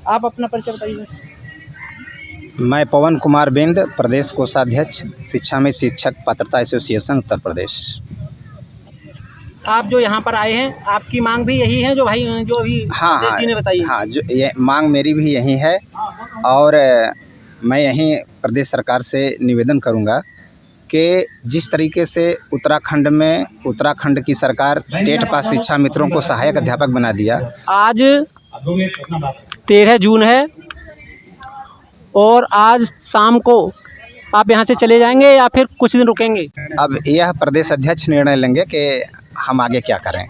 आप अपना परिचय बताइए। मैं पवन कुमार बिंद, प्रदेश कोषाध्यक्ष, शिक्षा में शिक्षक पात्रता एसोसिएशन उत्तर प्रदेश। आप जो यहाँ पर आए हैं, आपकी मांग भी यही है जो भाई जो अभी हाँ जी ने बताई? हाँ, जो ये मांग मेरी भी यही है और मैं यहीं प्रदेश सरकार से निवेदन करूँगा कि जिस तरीके से उत्तराखंड की सरकार टेट पास शिक्षा मित्रों को सहायक अध्यापक बना दिया। आज 13 जून है और आज शाम को आप यहाँ से चले जाएंगे या फिर कुछ दिन रुकेंगे? अब यह प्रदेश अध्यक्ष निर्णय लेंगे कि हम आगे क्या करें।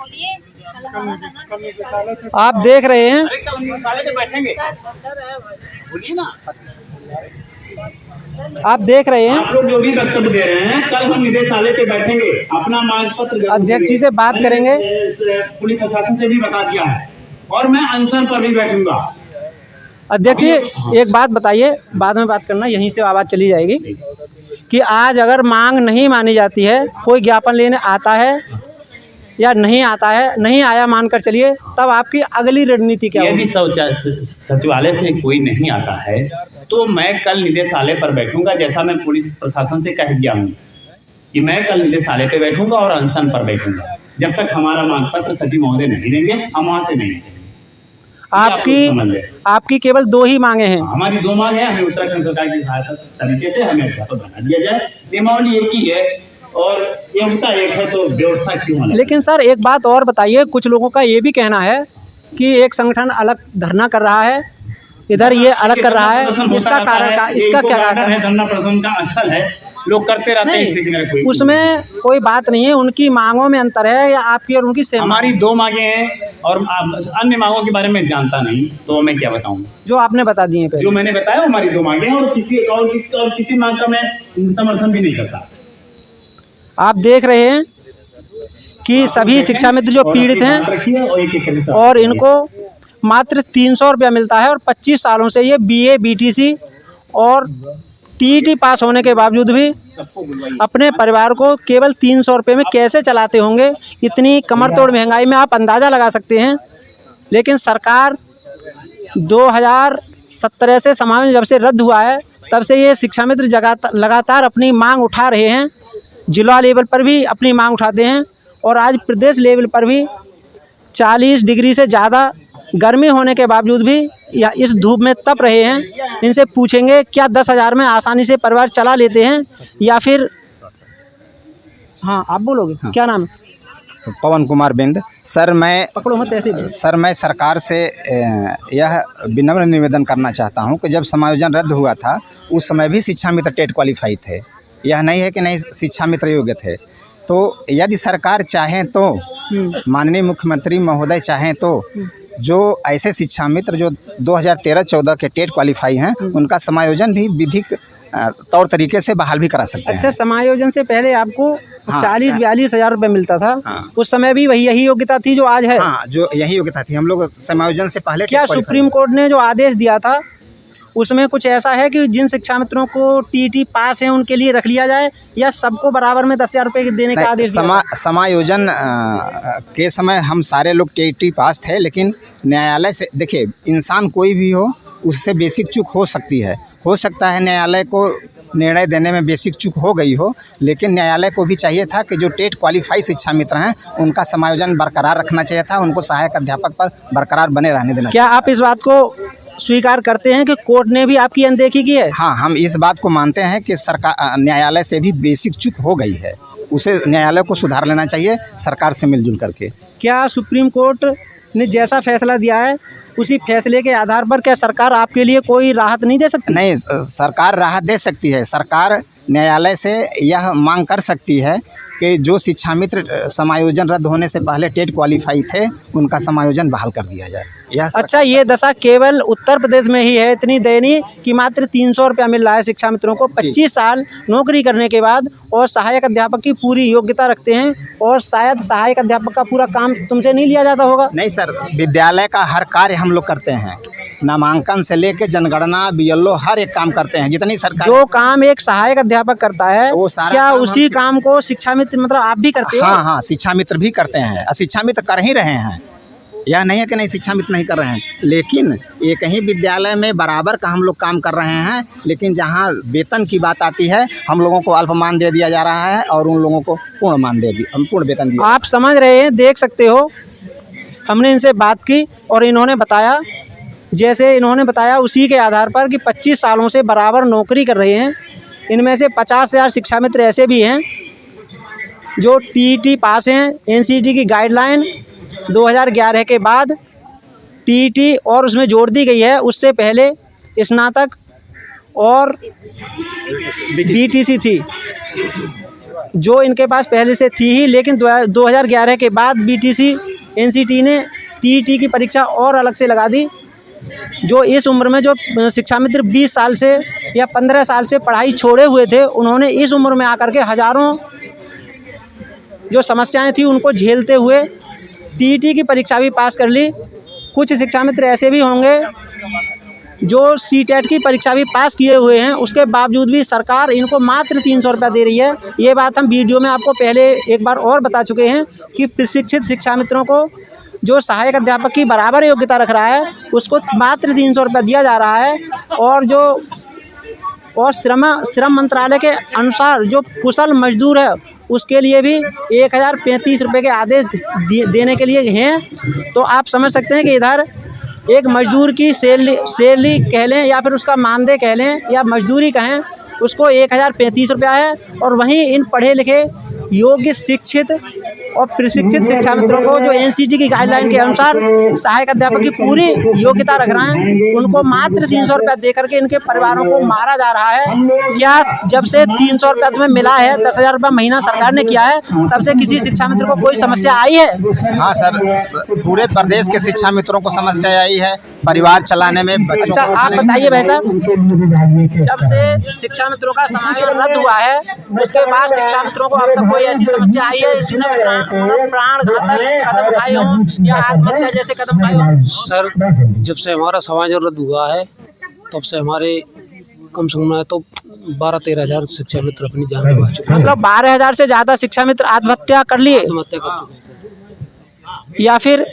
आप देख रहे हैं आप लोग जो भी वक्तव्य दे रहे हैं, कल हम निदेशालय पे बैठेंगे, अपना मांग पत्र अध्यक्ष जी से बात करेंगे। पुलिस प्रशासन से भी बता दिया है और मैं अनशन पर भी बैठूंगा। अध्यक्ष जी एक बात बताइए, बाद में बात करना, यहीं से आवाज़ चली जाएगी कि आज अगर मांग नहीं मानी जाती है, कोई ज्ञापन लेने आता है या नहीं आता है, नहीं आया मानकर चलिए, तब आपकी अगली रणनीति क्या होगी? यदि सचिवालय से कोई नहीं आता है तो मैं कल निदेशालय पर बैठूंगा, जैसा मैं पुलिस प्रशासन से कह दिया हूँ कि मैं कल निदेशालय पर बैठूंगा और अनशन पर बैठूंगा जब तक हमारा मांग पत्र सचिव महोदय नहीं देंगे, हम वहाँ से नहीं देंगे। आपकी केवल 2 ही मांगे हैं? हमारी 2 मांग है। हमें उत्तराखंड सरकार की सहायता तरीके से हमें अध्यापक बना दिया जाए। नियमावली एक ही है और योग्यता एक है, तो व्यवस्था क्यों अलग? लेकिन सर एक बात और बताइए, कुछ लोगों का ये भी कहना है कि एक संगठन अलग धरना कर रहा है, इधर ये अलग कर रहा है, इसका क्या कारण है? धरना प्रदर्शन का स्थल है, लोग करते रहते हैं, उसमें कोई बात नहीं है। उनकी मांगों में अंतर है या आपकी और उनकी सेम? हमारी 2 मांगे हैं और अन्य मांगों के बारे में जानता नहीं, तो मैं क्या बताऊं? जो आपने बता दिए, जो मैंने बताया हमारी 2 मांगे हैं और किसी मांग का मैं समर्थन भी नहीं करता। आप देख रहे हैं कि सभी शिक्षा मित्र जो पीड़ित हैं और इनको मात्र 300 रुपया मिलता है और 25 सालों से ये BA BTC और TET पास होने के बावजूद भी अपने परिवार को केवल 300 रुपये में कैसे चलाते होंगे? इतनी कमर तोड़ महंगाई में आप अंदाज़ा लगा सकते हैं। लेकिन सरकार 2017 से समावेश जब से रद्द हुआ है, तब से ये शिक्षा मित्र लगातार अपनी मांग उठा रहे हैं। जिला लेवल पर भी अपनी मांग उठाते हैं और आज प्रदेश लेवल पर भी 40 डिग्री से ज़्यादा गर्मी होने के बावजूद भी या इस धूप में तप रहे हैं। इनसे पूछेंगे क्या 10,000 में आसानी से परिवार चला लेते हैं या फिर? हाँ, आप बोलोगे। हाँ। क्या नाम है? पवन कुमार बिंद। सर मैं पकड़ो मत ऐसे। सर मैं सरकार से यह विनम्र निवेदन करना चाहता हूं कि जब समायोजन रद्द हुआ था उस समय भी शिक्षा मित्र टेट क्वालिफाई थे। यह नहीं है कि नहीं शिक्षा मित्र योग्य थे। तो यदि सरकार चाहें तो, माननीय मुख्यमंत्री महोदय चाहें तो, जो ऐसे शिक्षा मित्र जो 2013-14 के टेट क्वालिफाई हैं, उनका समायोजन भी विधिक तौर तरीके से बहाल भी करा सकते हैं। अच्छा, समायोजन से पहले आपको 40-42 हज़ार रुपये मिलता था। हाँ। उस समय भी यही योग्यता थी जो आज है? हाँ, जो यही योग्यता थी। हम लोग समायोजन से पहले क्या सुप्रीम कोर्ट ने जो आदेश दिया था उसमें कुछ ऐसा है कि जिन शिक्षा मित्रों को TET पास है उनके लिए रख लिया जाए, या सबको बराबर में 10,000 रुपये देने का आदेश? समायोजन के समय हम सारे लोग TET पास थे, लेकिन न्यायालय से, देखिए इंसान कोई भी हो, उससे बेसिक चूक हो सकती है। हो सकता है न्यायालय को निर्णय देने में बेसिक चूक हो गई हो, लेकिन न्यायालय को भी चाहिए था कि जो टेट क्वालिफाई शिक्षा मित्र हैं उनका समायोजन बरकरार रखना चाहिए था, उनको सहायक अध्यापक पर बरकरार बने रहने देना। क्या आप इस बात को स्वीकार करते हैं कि कोर्ट ने भी आपकी अनदेखी की है? हाँ, हम इस बात को मानते हैं कि सरकार न्यायालय से भी बेसिक चूक हो गई है, उसे न्यायालय को सुधार लेना चाहिए सरकार से मिलजुल करके। क्या सुप्रीम कोर्ट ने जैसा फैसला दिया है उसी फैसले के आधार पर क्या सरकार आपके लिए कोई राहत नहीं दे सकती? नहीं, सरकार राहत दे सकती है। सरकार न्यायालय से यह मांग कर सकती है कि जो शिक्षा मित्र समायोजन रद्द होने से पहले टेट क्वालिफाई थे उनका समायोजन बहाल कर दिया जाए। अच्छा, ये दशा केवल उत्तर प्रदेश में ही है इतनी दयनीय कि मात्र 300 रुपया मिल रहा है शिक्षा मित्रों को 25 साल नौकरी करने के बाद, और सहायक अध्यापक की पूरी योग्यता रखते हैं, और शायद सहायक अध्यापक का पूरा काम तुमसे नहीं लिया जाता होगा? नहीं सर, विद्यालय का हर कार्य हम लोग करते हैं, नामांकन से लेके जनगणना, BLO हर एक काम करते हैं। जितनी सरकार जो काम एक सहायक अध्यापक करता है वो सारा क्या उसी काम को शिक्षा मित्र मतलब आप भी करते हैं? हाँ, शिक्षा मित्र भी करते हैं, शिक्षा मित्र कर ही रहे हैं। यह नहीं है कि नहीं शिक्षा मित्र नहीं कर रहे हैं, लेकिन एक ही विद्यालय में बराबर का हम लोग काम कर रहे हैं, लेकिन जहाँ वेतन की बात आती है हम लोगों को अल्प मान दे दिया जा रहा है और उन लोगों को पूर्ण मान दे दिया, पूर्ण वेतन दिया। आप समझ रहे हैं, देख सकते हो, हमने इनसे बात की और इन्होंने बताया, जैसे इन्होंने बताया उसी के आधार पर कि 25 सालों से बराबर नौकरी कर रहे हैं। इनमें से 50,000 शिक्षा मित्र ऐसे भी हैं जो टीईटी पास हैं। एनसीईटी की गाइडलाइन 2011 के बाद टीईटी और उसमें जोड़ दी गई है, उससे पहले स्नातक और बीटीसी थी जो इनके पास पहले से थी ही, लेकिन 2011 के बाद बीटीसी एनसीईटी ने टीईटी की परीक्षा और अलग से लगा दी। जो इस उम्र में जो शिक्षा मित्र 20 साल से या 15 साल से पढ़ाई छोड़े हुए थे, उन्होंने इस उम्र में आकर के हज़ारों जो समस्याएं थी उनको झेलते हुए टीईटी की परीक्षा भी पास कर ली। कुछ शिक्षा मित्र ऐसे भी होंगे जो सीटेट की परीक्षा भी पास किए हुए हैं, उसके बावजूद भी सरकार इनको मात्र 300 रुपया दे रही है। ये बात हम वीडियो में आपको पहले एक बार और बता चुके हैं कि प्रशिक्षित शिक्षा मित्रों को जो सहायक अध्यापक की बराबर योग्यता रख रहा है उसको मात्र 300 रुपया दिया जा रहा है। और श्रम मंत्रालय के अनुसार जो कुशल मजदूर है उसके लिए भी 1035 रुपये के आदेश देने के लिए हैं। तो आप समझ सकते हैं कि इधर एक मजदूर की सैलरी कह लें या फिर उसका मानदेय कह लें या मजदूरी कहें, उसको 1035 रुपया है, और वहीं इन पढ़े लिखे योग्य शिक्षित और प्रशिक्षित शिक्षा मित्रों को जो एनसीईटी की गाइडलाइन के अनुसार सहायक अध्यापक की पूरी योग्यता रख रहे हैं, उनको मात्र 300 रुपया दे करके इनके परिवारों को मारा जा रहा है। क्या जब से 300 रुपया तुम्हें मिला है, 10,000 रुपया महीना सरकार ने किया है, तब से किसी शिक्षा मित्र को कोई समस्या आई है? हाँ सर, पूरे प्रदेश के शिक्षा मित्रों को समस्या आई है परिवार चलाने में। अच्छा, आप बताइए भाई साहब, जब से शिक्षा मित्रों का समायोजन रद्द हुआ है उसके बाद शिक्षा मित्रों को अब तक कोई ऐसी समस्या आई है जिसने प्राण घातक कदम उठाए हों या आत्महत्या जैसे कदम उठाए हों? सर, जब से हमारा समायोजन रद्द हुआ है तब से हमारे कम से कम तो 12-13 हज़ार शिक्षा मित्र अपनी जान गंवा चुके हैं। मतलब 12,000 से ज़्यादा शिक्षा मित्र आत्महत्या कर लिए, आत्महत्या कर चुके हैं। या फिर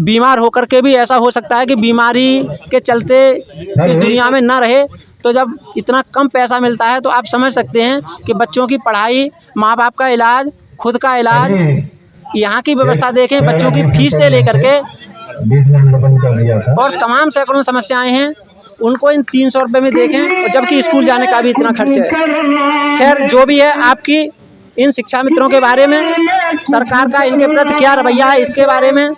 बीमार होकर के भी ऐसा हो सकता है कि बीमारी के चलते इस दुनिया में ना रहे। तो जब इतना कम पैसा मिलता है तो आप समझ सकते हैं कि बच्चों की पढ़ाई, माँ बाप का इलाज, खुद का इलाज, यहाँ की व्यवस्था देखें, बच्चों की फीस से लेकर के और तमाम सैकड़ों समस्याएं हैं, उनको इन 300 रुपये में देखें, और जबकि स्कूल जाने का भी इतना खर्च है। खैर, जो भी है, आपकी इन शिक्षा मित्रों के बारे में सरकार का इनके प्रति क्या रवैया है इसके बारे में,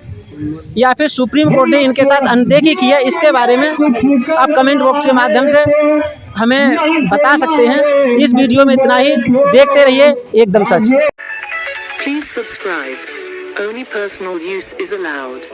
या फिर सुप्रीम कोर्ट ने इनके साथ अनदेखी की है इसके बारे में आप कमेंट बॉक्स के माध्यम से हमें बता सकते हैं। इस वीडियो में इतना ही, देखते रहिए एकदम सच। Please subscribe. Only personal use is allowed.